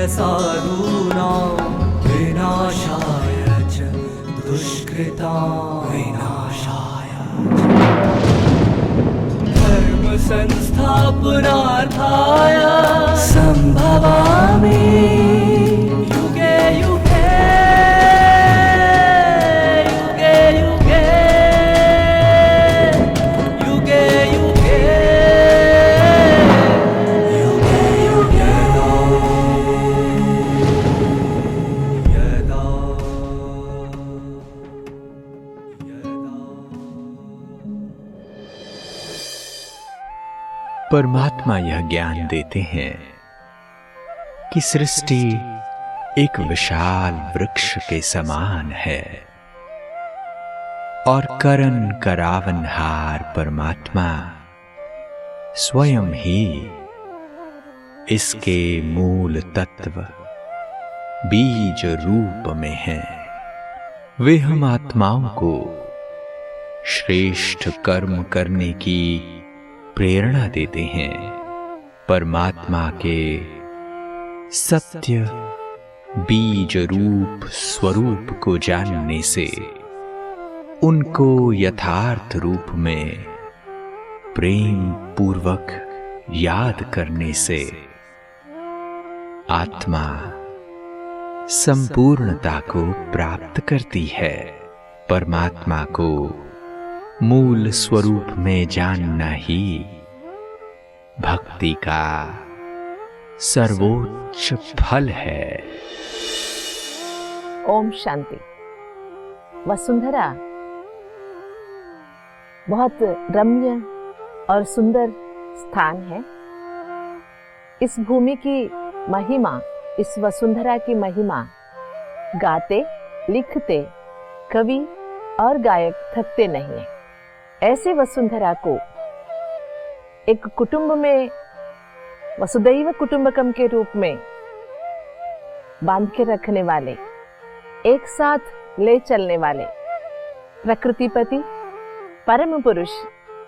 साधूनां विनाशाय च दुष्कृतां विनाशाय धर्म संस्थापनार्थाय संभवामि युगे युगे युगे युगे युगे युगे युगे यदा परमात्मा यह ज्ञान देते हैं कि सृष्टि एक विशाल वृक्ष के समान है और करण करावनहार परमात्मा स्वयं ही इसके मूल तत्व बीज रूप में हैं। वे हम आत्माओं को श्रेष्ठ कर्म करने की प्रेरणा देते हैं। परमात्मा के सत्य बीज रूप स्वरूप को जानने से, उनको यथार्थ रूप में प्रेम पूर्वक याद करने से आत्मा संपूर्णता को प्राप्त करती है। परमात्मा को मूल स्वरूप में जानना ही भक्ति का सर्वोच्च फल है। ओम शांति। वसुंधरा बहुत रम्य और सुंदर स्थान है। इस भूमि की महिमा, इस वसुंधरा की महिमा गाते लिखते कवि और गायक थकते नहीं हैं। ऐसे वसुंधरा को एक कुटुंब में वसुदैव कुटुंबकम के रूप में बांध के रखने वाले, एक साथ ले चलने वाले प्रकृतिपति, परम पुरुष,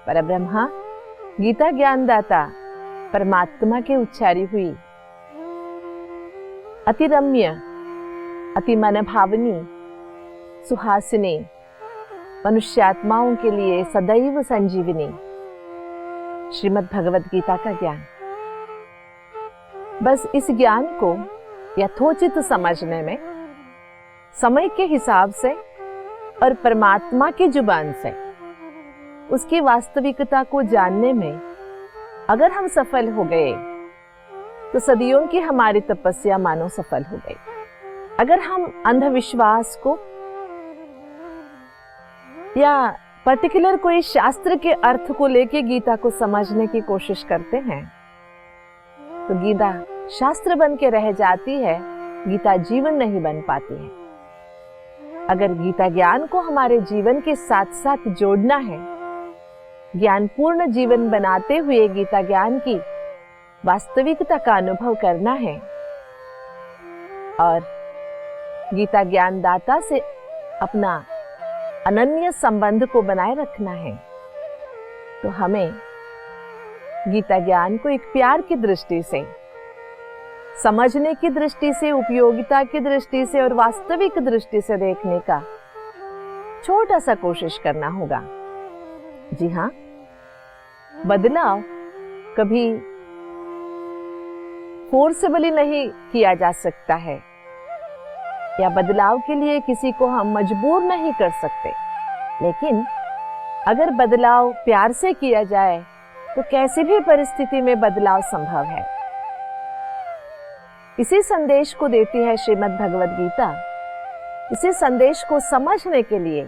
परब्रह्मा, गीता ज्ञानदाता परमात्मा के उच्चारी हुई अति रम्य, अति मनभावनी, सुहासिनी, मनुष्यात्माओं के लिए सदैव संजीवनी श्रीमद् भगवद गीता का ज्ञान। बस इस ज्ञान को यथोचित समझने में, समय के हिसाब से और परमात्मा की जुबान से उसकी वास्तविकता को जानने में अगर हम सफल हो गए तो सदियों की हमारी तपस्या मानो सफल हो गई। अगर हम अंधविश्वास को या पर्टिकुलर कोई शास्त्र के अर्थ को लेके गीता को समझने की कोशिश करते हैं तो गीता शास्त्र बन के रह जाती है, गीता जीवन नहीं बन पाती है। अगर गीता ज्ञान को हमारे जीवन के साथ साथ जोड़ना है, ज्ञानपूर्ण जीवन बनाते हुए गीता ज्ञान की वास्तविकता का अनुभव करना है और गीता ज्ञानदाता से अपना अनन्य संबंध को बनाए रखना है, तो हमें गीता ज्ञान को एक प्यार की दृष्टि से, समझने की दृष्टि से, उपयोगिता की दृष्टि से और वास्तविक दृष्टि से देखने का छोटा सा कोशिश करना होगा। जी हाँ, बदलाव कभी फोर्सेबली नहीं किया जा सकता है या बदलाव के लिए किसी को हम मजबूर नहीं कर सकते, लेकिन अगर बदलाव प्यार से किया जाए तो कैसी भी परिस्थिति में बदलाव संभव है। इसी संदेश को देती है श्रीमद् भगवद गीता। इसी संदेश को समझने के लिए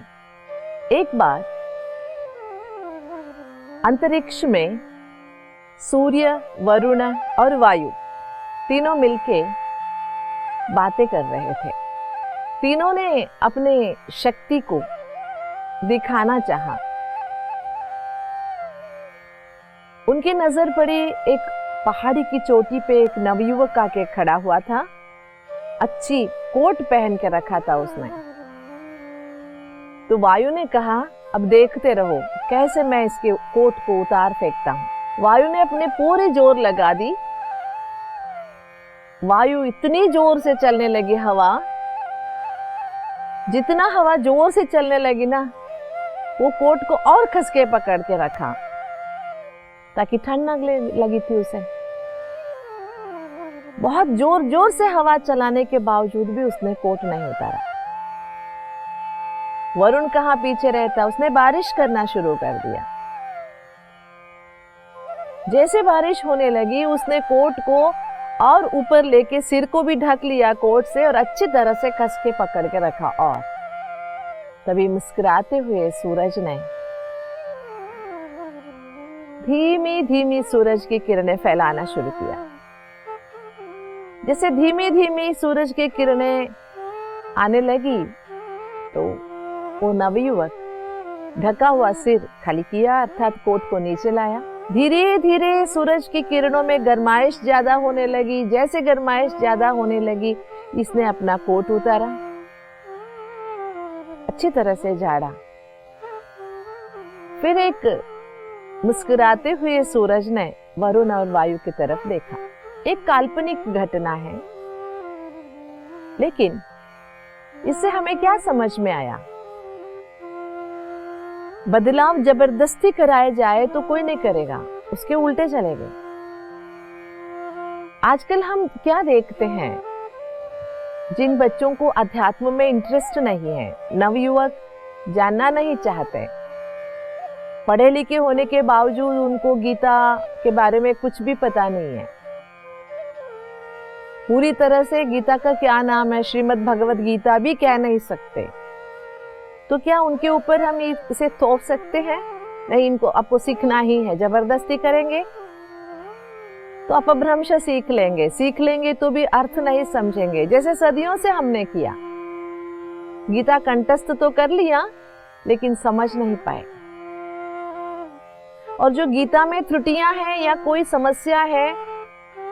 एक बार अंतरिक्ष में सूर्य, वरुण और वायु तीनों मिलके बातें कर रहे थे। तीनों ने अपने शक्ति को दिखाना चाहा। उनकी नजर पड़ी एक पहाड़ी की चोटी पे एक नवयुवक आके खड़ा हुआ था। अच्छी कोट पहन के रखा था उसने। तो वायु ने कहा, अब देखते रहो कैसे मैं इसके कोट को उतार फेंकता हूं। वायु ने अपने पूरे जोर लगा दी। वायु इतनी जोर से चलने लगी, हवा, जितना हवा जोर से चलने लगी ना, वो कोट को और कस के पकड़ के रखा ताकि ठंड न लगी थी उसे। बहुत जोर जोर से हवा चलाने के बावजूद भी उसने कोट नहीं उतारा। वरुण कहाँ पीछे रहता, उसने बारिश करना शुरू कर दिया। जैसे बारिश होने लगी उसने कोट को और ऊपर लेके सिर को भी ढक लिया कोट से और अच्छी तरह से कस के पकड़ के रखा। और तभी मुस्कुराते हुए सूरज ने धीमी धीमी सूरज की किरणें फैलाना शुरू किया। जैसे धीमी धीमी सूरज की किरणें आने लगी तो वो नवयुवक ढका हुआ सिर खाली किया, अर्थात कोट को नीचे लाया। धीरे धीरे सूरज की किरणों में गर्माइश ज्यादा होने लगी। जैसे गर्माइश ज्यादा होने लगी इसने अपना कोट उतारा, अच्छी तरह से झाड़ा। फिर एक मुस्कुराते हुए सूरज ने वरुण और वायु की तरफ देखा। एक काल्पनिक घटना है, लेकिन इससे हमें क्या समझ में आया? बदलाव जबरदस्ती कराए जाए तो कोई नहीं करेगा, उसके उल्टे चलेंगे। आजकल हम क्या देखते हैं, जिन बच्चों को अध्यात्म में इंटरेस्ट नहीं है, नवयुवक जानना नहीं चाहते, पढ़े लिखे होने के बावजूद उनको गीता के बारे में कुछ भी पता नहीं है, पूरी तरह से गीता का क्या नाम है, श्रीमद् भगवत गीता भी कह नहीं सकते, तो क्या उनके ऊपर हम इसे थोप सकते हैं? नहीं, इनको आपको सीखना ही है। जबरदस्ती करेंगे तो अपभ्रंश सीख लेंगे तो भी अर्थ नहीं समझेंगे, जैसे सदियों से हमने किया। गीता कंठस्थ तो कर लिया लेकिन समझ नहीं पाए। और जो गीता में त्रुटियां हैं या कोई समस्या है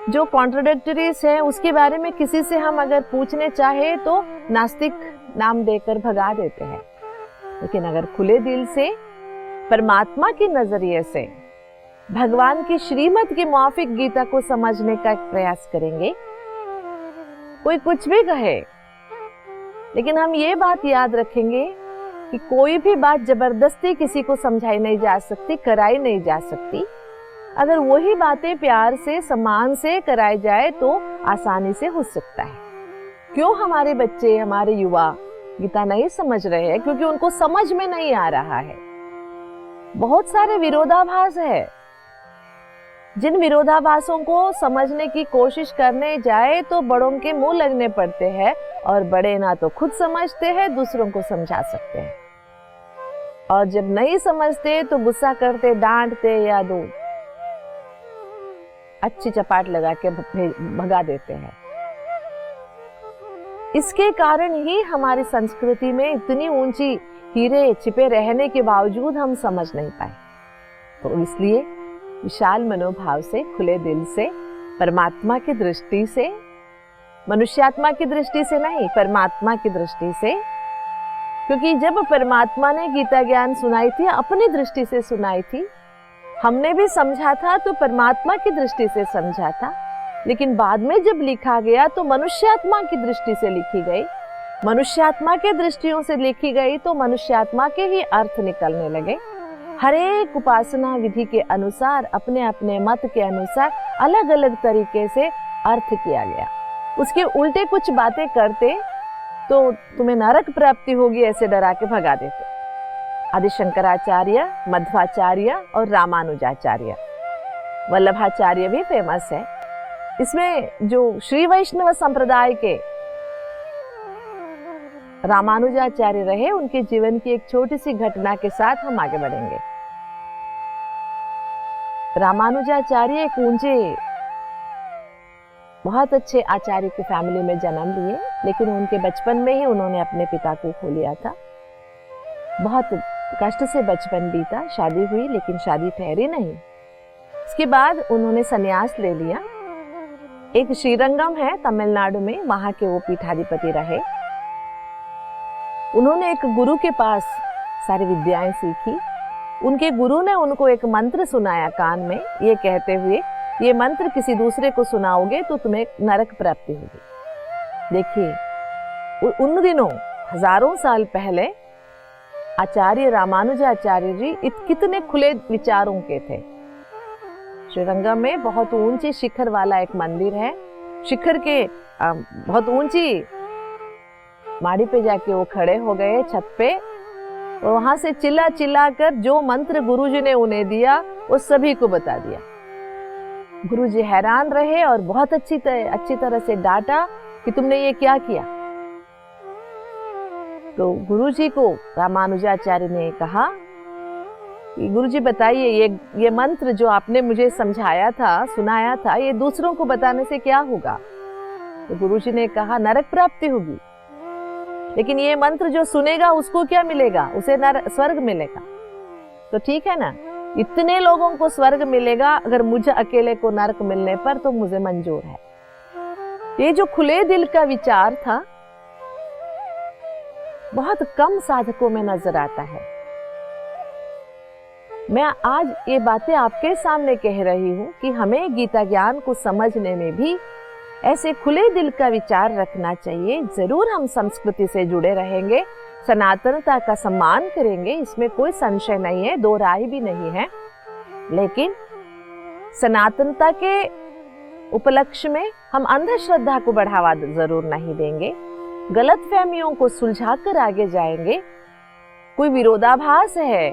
जो कॉन्ट्रडिक्टरीज है, उसके बारे में किसी से हम अगर पूछने चाहे तो नास्तिक नाम देकर भगा देते हैं। लेकिन अगर खुले दिल से परमात्मा के नजरिए से भगवान की श्रीमत के मुआफिक गीता को समझने का प्रयास करेंगे, कोई कुछ भी कहे, लेकिन हम ये बात याद रखेंगे कि कोई भी बात जबरदस्ती किसी को समझाई नहीं जा सकती, कराई नहीं जा सकती। अगर वही बातें प्यार से, सम्मान से कराई जाए तो आसानी से हो सकता है। क्यों हमारे बच्चे, हमारे युवा गीता नहीं समझ रहे हैं? क्योंकि उनको समझ में नहीं आ रहा है। बहुत सारे विरोधाभास है, जिन विरोधाभासों को समझने की कोशिश करने जाए तो बड़ों के मुंह लगने पड़ते हैं, और बड़े ना तो खुद समझते हैं, दूसरों को समझा सकते हैं, और जब नहीं समझते तो गुस्सा करते, डांटते या दो अच्छी चपाट लगा के भगा देते हैं। इसके कारण ही हमारी संस्कृति में इतनी ऊंची हीरे छिपे रहने के बावजूद हम समझ नहीं पाए। तो इसलिए विशाल मनोभाव से, खुले दिल से, परमात्मा की दृष्टि से, मनुष्यात्मा की दृष्टि से नहीं, परमात्मा की दृष्टि से, क्योंकि जब परमात्मा ने गीता ज्ञान सुनाई थी, अपनी दृष्टि से सुनाई थी, हमने भी समझा था तो परमात्मा की दृष्टि से समझा था। लेकिन बाद में जब लिखा गया तो मनुष्यात्मा की दृष्टि से लिखी गई। मनुष्यात्मा के दृष्टियों से लिखी गई तो मनुष्यात्मा के ही अर्थ निकलने लगे। हर एक उपासना विधि के अनुसार, अपने अपने मत के अनुसार अलग अलग तरीके से अर्थ किया गया। उसके उल्टे कुछ बातें करते तो तुम्हें नरक प्राप्ति होगी ऐसे डरा के भगा देते। आदि शंकराचार्य, मध्वाचार्य और रामानुजाचार्य, वल्लभाचार्य भी फेमस है। इसमें जो श्री वैष्णव संप्रदाय के रामानुजाचार्य रहे, उनके जीवन की एक छोटी सी घटना के साथ हम आगे बढ़ेंगे। रामानुजाचार्य एक ऊंचे, बहुत अच्छे आचार्य की फैमिली में जन्म लिए, लेकिन उनके बचपन में ही उन्होंने अपने पिता को खो लिया था। बहुत कष्ट से बचपन बीता, शादी हुई लेकिन शादी ठहरी नहीं। इसके बाद उन्होंने संन्यास ले लिया। एक श्रीरंगम है तमिलनाडु में, वहां के वो पीठाधिपति रहे। उन्होंने एक गुरु के पास सारी विद्याएं सीखी। उनके गुरु ने उनको एक मंत्र सुनाया कान में, ये कहते हुए ये मंत्र किसी दूसरे को सुनाओगे तो तुम्हें नरक प्राप्ति होगी। देखिए उन दिनों हजारों साल पहले आचार्य रामानुजाचार्य जी कितने खुले विचारों के थे। श्रीरंगम में बहुत ऊंची शिखर वाला एक मंदिर है। शिखर के बहुत ऊंची माड़ी पे जाके वो खड़े हो गए छत पे, और वहां से चिल्ला चिल्ला कर जो मंत्र गुरुजी ने उन्हें दिया वो सभी को बता दिया। गुरुजी हैरान रहे और बहुत अच्छी तरह से डांटा कि तुमने ये क्या किया। तो गुरुजी को रामानुजाचार्य ने कहा कि गुरुजी बताइए ये मंत्र जो आपने मुझे समझाया था, सुनाया था, ये दूसरों को बताने से क्या होगा। तो गुरुजी ने कहा नरक प्राप्ति होगी। लेकिन ये मंत्र जो सुनेगा उसको क्या मिलेगा, उसे स्वर्ग मिलेगा। तो ठीक है ना, इतने लोगों को स्वर्ग मिलेगा, अगर मुझे अकेले को नरक मिलने पर तो मुझे मंजूर है। ये जो खुले दिल का विचार था बहुत कम साधकों में नजर आता है। मैं आज ये बातें आपके सामने कह रही हूं कि हमें गीता ज्ञान को समझने में भी ऐसे खुले दिल का विचार रखना चाहिए। जरूर हम संस्कृति से जुड़े रहेंगे, सनातनता का सम्मान करेंगे, इसमें कोई संशय नहीं है, दो राय भी नहीं है। लेकिन सनातनता के उपलक्ष्य में हम अंधश्रद्धा को बढ़ावा जरूर नहीं देंगे, गलत फहमियों को सुलझाकर आगे जाएंगे। कोई विरोधाभास है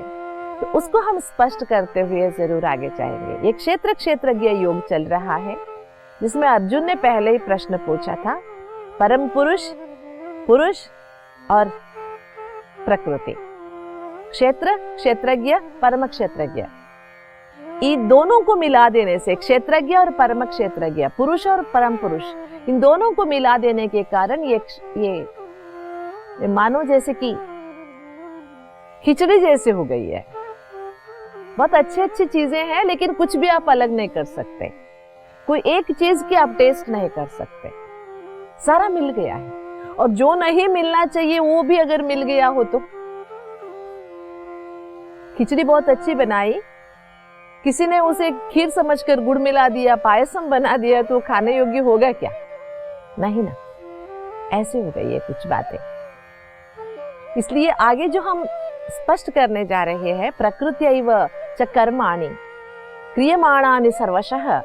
तो उसको हम स्पष्ट करते हुए जरूर आगे जाएंगे। ये क्षेत्रज्ञ योग चल रहा है जिसमें अर्जुन ने पहले ही प्रश्न पूछा था, परम पुरुष और प्रकृति, क्षेत्रज्ञ परम क्षेत्रज्ञ, इन दोनों को मिला देने से क्षेत्रज्ञ और परम क्षेत्रज्ञ, पुरुष और परम पुरुष, इन दोनों को मिला देने के कारण ये मानो जैसे कि खिचड़ी जैसे हो गई है। बहुत अच्छी चीजें हैं लेकिन कुछ भी आप अलग नहीं कर सकते, कोई एक चीज की आप टेस्ट नहीं कर सकते, सारा मिल गया है। और जो नहीं मिलना चाहिए वो भी अगर मिल गया हो तो, खिचड़ी बहुत अच्छी बनाई, किसी ने उसे खीर समझकर गुड़ मिला दिया, पायसम बना दिया, तो खाने योग्य होगा क्या? नहीं ना, ऐसे हो गई है कुछ बातें। इसलिए आगे जो हम स्पष्ट करने जा रहे हैं, प्रकृत्यैव च कर्माणि क्रियमाणानि सर्वशः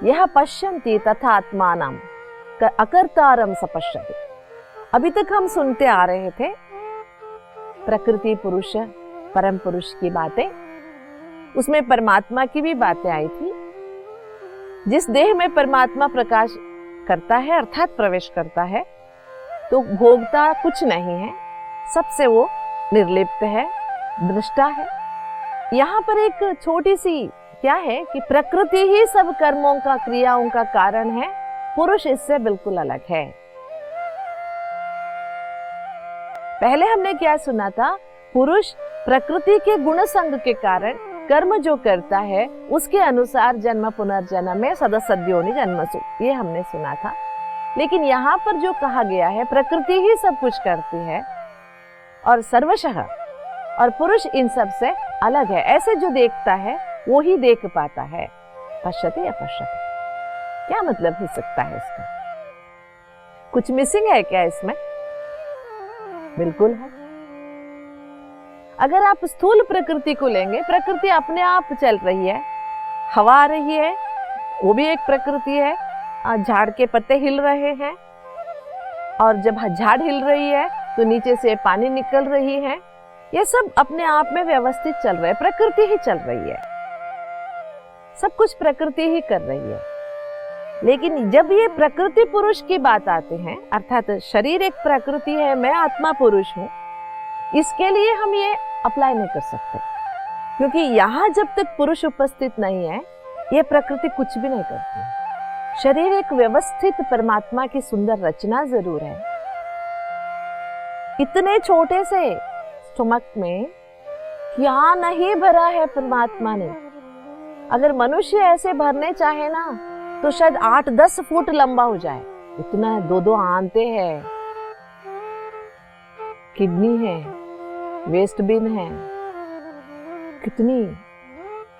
यह पश्यन्ति तथा आत्मानं अकर्तारं स पश्यति। अभी तक हम सुनते आ रहे थे प्रकृति, पुरुष, परम पुरुष की बातें, उसमें परमात्मा की भी बातें आई थी। जिस देह में परमात्मा प्रकाश करता है अर्थात प्रवेश करता है तो भोगता कुछ नहीं है, सबसे वो निर्लिप्त है, दृष्टा है। यहाँ पर एक छोटी सी क्या है कि प्रकृति ही सब कर्मों का, क्रियाओं का कारण है, पुरुष इससे बिल्कुल अलग है। पहले हमने क्या सुना था, पुरुष प्रकृति के गुण संग के कारण कर्म जो करता है उसके अनुसार जन्म पुनर्जन्म में सदसद्योनि जन्मसु, ये हमने सुना था। लेकिन यहाँ पर जो कहा गया है प्रकृति ही सब कुछ करती है और सर्वशः, और पुरुष इन सब से अलग है। ऐसे जो देखता है वो ही देख पाता है। पश्यति अपश्यति, क्या मतलब हो सकता है इसका? कुछ मिसिंग है क्या इसमें? बिल्कुल है। अगर आप स्थूल प्रकृति को लेंगे, प्रकृति अपने आप चल रही है, हवा आ रही है, वो भी एक प्रकृति है, झाड़ के पत्ते हिल रहे हैं, और जब झाड़ हिल रही है तो नीचे से पानी निकल रही है, ये सब अपने आप में व्यवस्थित चल रहा है, प्रकृति ही चल रही है, सब कुछ प्रकृति ही कर रही है। लेकिन जब ये प्रकृति पुरुष की बात आते हैं, अर्थात शरीर एक प्रकृति है, मैं आत्मा पुरुष हूं, इसके लिए हम ये अप्लाई नहीं कर सकते, क्योंकि यहाँ जब तक पुरुष उपस्थित नहीं है ये प्रकृति कुछ भी नहीं करती है। शरीर एक व्यवस्थित परमात्मा की सुंदर रचना जरूर है। इतने छोटे से स्टमक में क्या नहीं भरा है परमात्मा ने। अगर मनुष्य ऐसे भरने चाहे ना तो शायद 8-10 फुट लंबा हो जाए, इतना 2-2 आंते हैं, किडनी है, वेस्ट बिन है, कितनी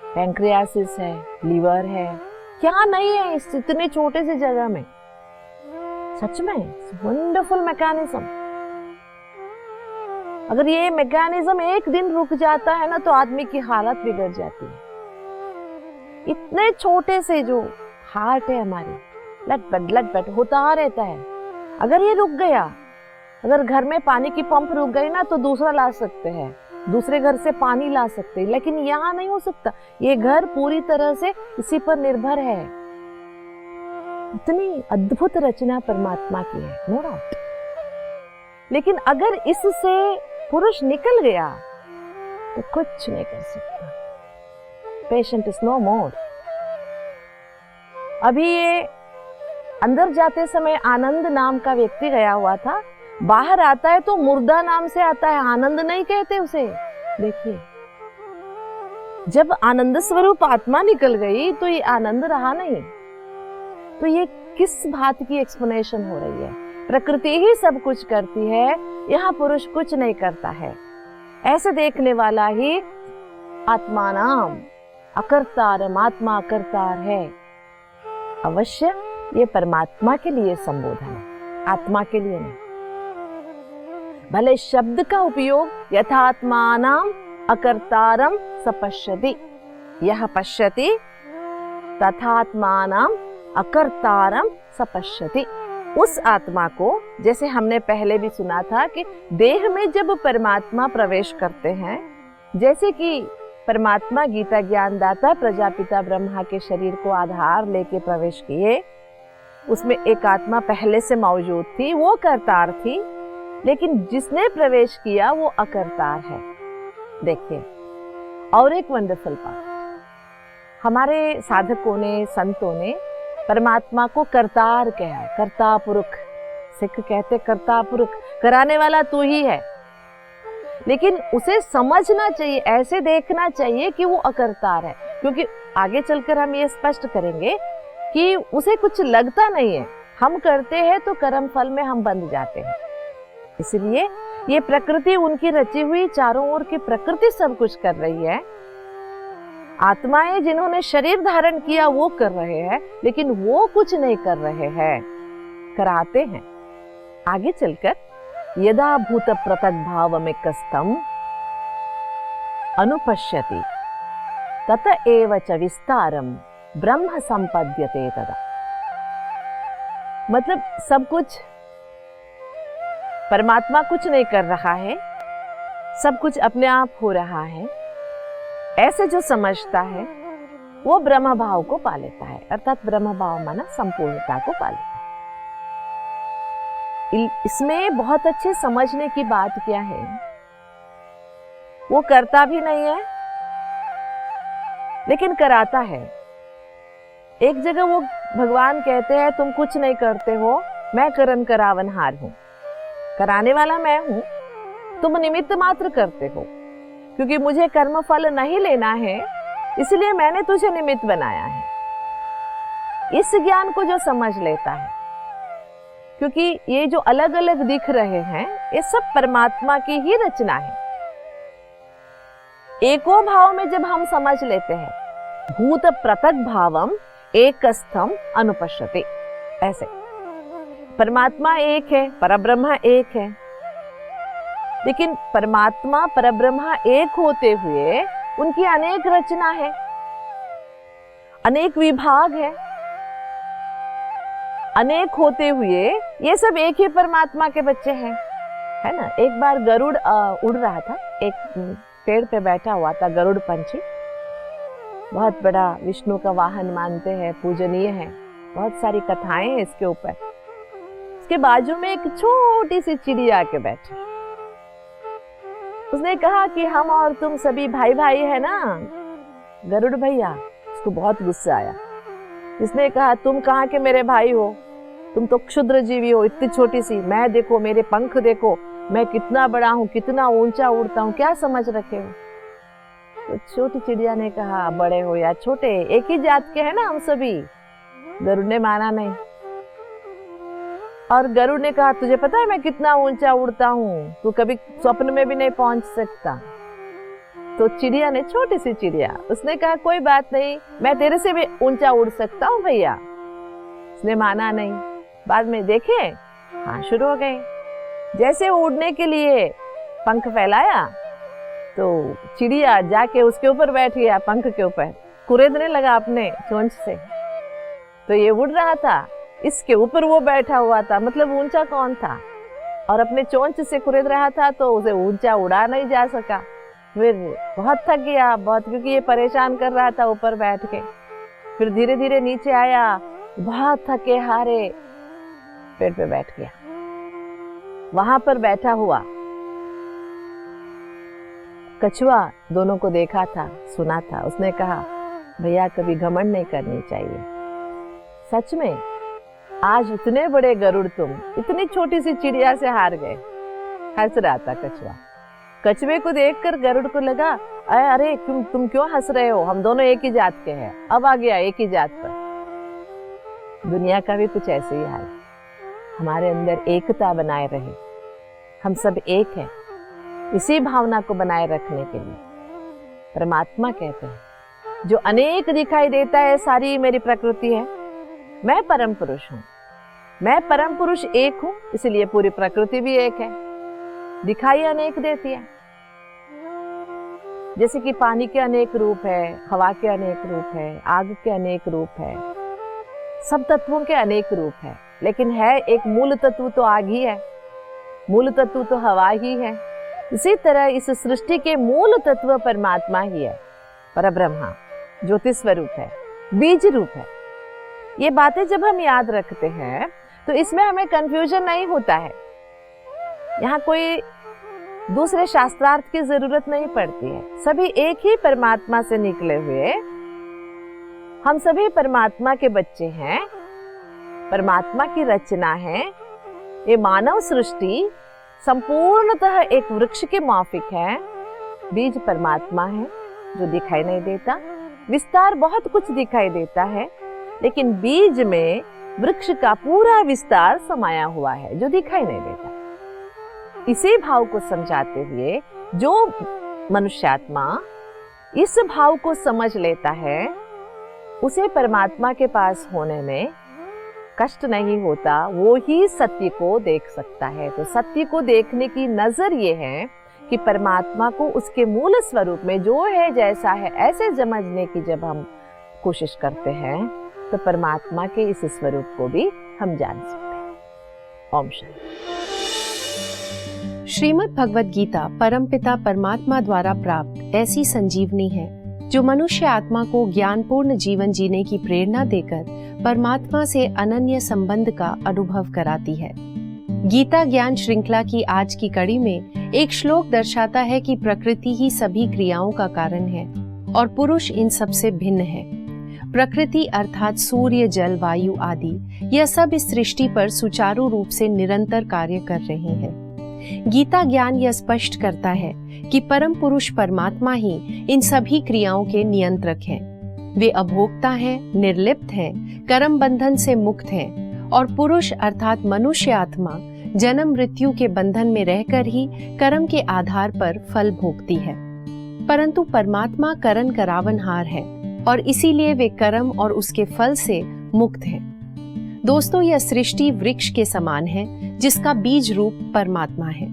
पैंक्रियासिस है, लीवर है, क्या नहीं है इस इतने छोटे से जगह में। सच में वंडरफुल मैकेनिज्म। अगर ये मैकेनिज्म एक दिन रुक जाता है ना तो आदमी की हालत बिगड़ जाती है। इतने छोटे से जो हार्ट है हमारी, लटपट होता रहता है। अगर ये रुक गया, अगर घर में पानी की पंप रुक गई ना तो दूसरा ला सकते हैं, दूसरे घर से पानी ला सकते हैं, लेकिन यहाँ नहीं हो सकता। ये घर पूरी तरह से इसी पर निर्भर है। इतनी अद्भुत रचना परमात्मा की है, नो डाउट। लेकिन अगर इससे पुरुष निकल गया तो कुछ नहीं कर सकता। पेशेंट इज नो मोर। अभी ये अंदर जाते समय आनंद नाम का व्यक्ति गया हुआ था, बाहर आता है तो मुर्दा नाम से आता है, आनंद नहीं कहते उसे। देखिए, जब आनंद स्वरूप आत्मा निकल गई तो ये आनंद रहा नहीं। तो ये किस बात की एक्सप्लेनेशन हो रही है? प्रकृति ही सब कुछ करती है, यहाँ पुरुष कुछ नहीं करता है। ऐसे देखने वाला ही आत्मानाम अकर्तारम, आत्मा अकर्तार है। अवश्य ये परमात्मा के लिए संबोधन है, आत्मा के लिए नहीं। भले शब्द का उपयोग यथात्मानाम अकर्तारम सपश्यति, यह पश्यति तथात्मानाम अकर्तारम सपश्यति। उस आत्मा को, जैसे हमने पहले भी सुना था कि देह में जब परमात्मा प्रवेश करते हैं, जैसे कि परमात्मा गीता ज्ञानदाता प्रजापिता ब्रह्मा के शरीर को आधार लेके प्रवेश किए, उसमें एक आत्मा पहले से मौजूद थी, वो कर्तार थी, लेकिन जिसने प्रवेश किया वो अकर्तार है। देखिए, और एक वंडरफुल बात, हमारे साधकों ने, संतों ने परमात्मा को कर्तार कहा, कर्ता पुरुष। सिख कहते कर्ता पुरुष, कराने वाला तू ही है। लेकिन उसे समझना चाहिए, ऐसे देखना चाहिए कि वो अकर्तार है, क्योंकि आगे चलकर हम ये स्पष्ट करेंगे कि उसे कुछ लगता नहीं है। हम करते हैं तो कर्म फल में हम बंध जाते हैं। इसलिए ये प्रकृति, उनकी रची हुई चारों ओर की प्रकृति सब कुछ कर रही है। आत्माएं जिन्होंने शरीर धारण किया वो कर रहे हैं, लेकिन वो कुछ नहीं कर रहे हैं, कराते हैं। आगे चलकर यदा भूत पृथक भावमेकस्थं अनुपश्यति तत एव च विस्तारम ब्रह्म संपद्यते तदा। मतलब सब कुछ, परमात्मा कुछ नहीं कर रहा है, सब कुछ अपने आप हो रहा है, ऐसे जो समझता है वो ब्रह्म भाव को पा लेता है। अर्थात ब्रह्म भाव माना संपूर्णता को पा लेता है। इसमें बहुत अच्छे समझने की बात क्या है, वो करता भी नहीं है लेकिन कराता है। एक जगह वो भगवान कहते हैं तुम कुछ नहीं करते हो, मैं करन करावनहार हूं, कराने वाला मैं हूं, तुम निमित्त मात्र करते हो। क्योंकि मुझे कर्म फल नहीं लेना है, इसलिए मैंने तुझे निमित्त बनाया है। इस ज्ञान को जो समझ लेता है, क्योंकि ये जो अलग अलग दिख रहे हैं ये सब परमात्मा की ही रचना है। एको भाव में जब हम समझ लेते हैं, भूत पृथक भावम एकस्थम अनुपश्यते, ऐसे परमात्मा एक है, परब्रह्म एक है, लेकिन परमात्मा परब्रह्म एक होते हुए उनकी अनेक रचना है, अनेक विभाग है, अनेक होते हुए ये सब एक ही परमात्मा के बच्चे हैं, है ना। एक बार गरुड़ उड़ रहा था, एक पेड़ पे बैठा हुआ था गरुड़ पंछी, बहुत बड़ा विष्णु का वाहन मानते हैं, पूजनीय है, बहुत सारी कथाएं हैं इसके ऊपर। इसके बाजू में एक छोटी सी चिड़िया आके बैठी। उसने कहा कि हम और तुम सभी भाई भाई है ना गरुड़ भैया। उसको बहुत गुस्सा आया। इसने कहा तुम कहाँ के मेरे भाई हो, तुम तो क्षुद्र जीवी हो, इतनी छोटी सी, मैं देखो मेरे पंख देखो, मैं कितना बड़ा हूँ, कितना ऊंचा उड़ता हूँ, क्या समझ रखे हो। तो छोटी चिड़िया ने कहा बड़े हो या छोटे, एक ही जात के हैं ना हम सभी। गरुड़ ने माना नहीं, और गरुड़ ने कहा तुझे पता है मैं कितना ऊंचा उड़ता हूँ, तू कभी स्वप्न में भी नहीं पहुंच सकता। तो चिड़िया ने, छोटी सी चिड़िया, उसने कहा कोई बात नहीं, मैं तेरे से भी ऊंचा उड़ सकता हूँ भैया। उसने माना नहीं। बाद में देखे, हाँ शुरू हो गए। जैसे उड़ने के लिए पंख फैलाया तो चिड़िया जाके उसके ऊपर बैठ गया, पंख के ऊपर कुरेदने लगा अपने चोंच से। तो ये उड़ रहा था, इसके ऊपर वो बैठा हुआ था, मतलब ऊंचा कौन था, और अपने चोंच से कुरेद रहा था, तो उसे ऊंचा उड़ा नहीं जा सका। फिर बहुत थक गया, बहुत, क्योंकि ये परेशान कर रहा था ऊपर बैठ के। फिर धीरे धीरे नीचे आया, बहुत थके हारे पेड़ पे बैठ गया। वहां पर बैठा हुआ कछुआ दोनों को देखा था, सुना था। उसने कहा भैया कभी घमंड नहीं करनी चाहिए। सच में आज इतने बड़े गरुड़ तुम इतनी छोटी सी चिड़िया से हार गए। हंस रहा था कछुआ। कछुए को देखकर गरुड़ को लगा अरे तुम क्यों हंस रहे हो, हम दोनों एक ही जात के हैं। अब आ गया एक ही जात पर। दुनिया का भी कुछ ऐसे ही हाल। हमारे अंदर एकता बनाए रहे, हम सब एक हैं, इसी भावना को बनाए रखने के लिए परमात्मा कहते हैं जो अनेक दिखाई देता है, सारी मेरी प्रकृति है। मैं परम पुरुष हूँ, मैं परम पुरुष एक हूँ, इसलिए पूरी प्रकृति भी एक है, दिखाई अनेक देती है। जैसे कि पानी के अनेक रूप है, हवा के अनेक रूप है, आग के अनेक रूप है, सब तत्वों के अनेक रूप है, लेकिन है एक मूल तत्व तो आग ही है, मूल तत्व तो हवा ही है। इसी तरह इस सृष्टि के मूल तत्व परमात्मा ही है, परब्रह्मा, ज्योति स्वरूप है, बीज रूप है। ये बातें जब हम याद रखते हैं तो इसमें हमें कंफ्यूजन नहीं होता है। यहाँ कोई दूसरे शास्त्रार्थ की जरूरत नहीं पड़ती है। सभी एक ही परमात्मा से निकले हुए, हम सभी परमात्मा के बच्चे हैं, परमात्मा की रचना है। ये मानव सृष्टि संपूर्णतः एक वृक्ष के माफिक है। बीज परमात्मा है जो दिखाई नहीं देता, विस्तार बहुत कुछ दिखाई देता है, लेकिन बीज में वृक्ष का पूरा विस्तार समाया हुआ है जो दिखाई नहीं देता। इसी भाव को समझाते हुए जो मनुष्यात्मा इस भाव को समझ लेता है, उसे परमात्मा के पास होने में कष्ट नहीं होता, वो ही सत्य को देख सकता है। तो सत्य को देखने की नजर ये है कि परमात्मा को उसके मूल स्वरूप में जो है, जैसा है, ऐसे समझने की जब हम कोशिश करते हैं तो परमात्मा के इस स्वरूप को भी हम जान सकते हैं। ओम शांति। श्रीमद् भगवद गीता परमपिता परमात्मा द्वारा प्राप्त ऐसी संजीवनी है जो मनुष्य आत्मा को ज्ञानपूर्ण जीवन जीने की प्रेरणा देकर परमात्मा से अनन्य संबंध का अनुभव कराती है। गीता ज्ञान श्रृंखला की आज की कड़ी में एक श्लोक दर्शाता है कि प्रकृति ही सभी क्रियाओं का कारण है और पुरुष इन सबसे भिन्न है। प्रकृति अर्थात सूर्य, जल, वायु आदि यह सब इस सृष्टि पर सुचारू रूप से निरंतर कार्य कर रहे हैं। गीता ज्ञान यह स्पष्ट करता है कि परम पुरुष परमात्मा ही इन सभी क्रियाओं के नियंत्रक हैं। वे अभोक्ता हैं, निर्लिप्त हैं, कर्म बंधन से मुक्त हैं और पुरुष अर्थात मनुष्य आत्मा जन्म मृत्यु के बंधन में रहकर ही कर्म के आधार पर फल भोगती है। परंतु परमात्मा करण करावनहार है और इसीलिए वे कर्म और उसके फल से मुक्त हैं। दोस्तों, यह सृष्टि वृक्ष के समान है जिसका बीज रूप परमात्मा है।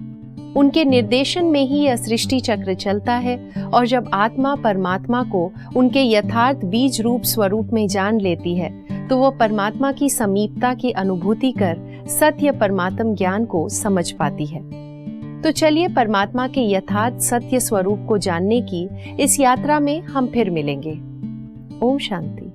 उनके निर्देशन में ही यह सृष्टि चक्र चलता है और जब आत्मा परमात्मा को उनके यथार्थ बीज रूप स्वरूप में जान लेती है तो वह परमात्मा की समीपता की अनुभूति कर सत्य परमात्म ज्ञान को समझ पाती है। तो चलिए परमात्मा के यथार्थ सत्य स्वरूप को जानने की इस यात्रा में हम फिर मिलेंगे। ओम शांति।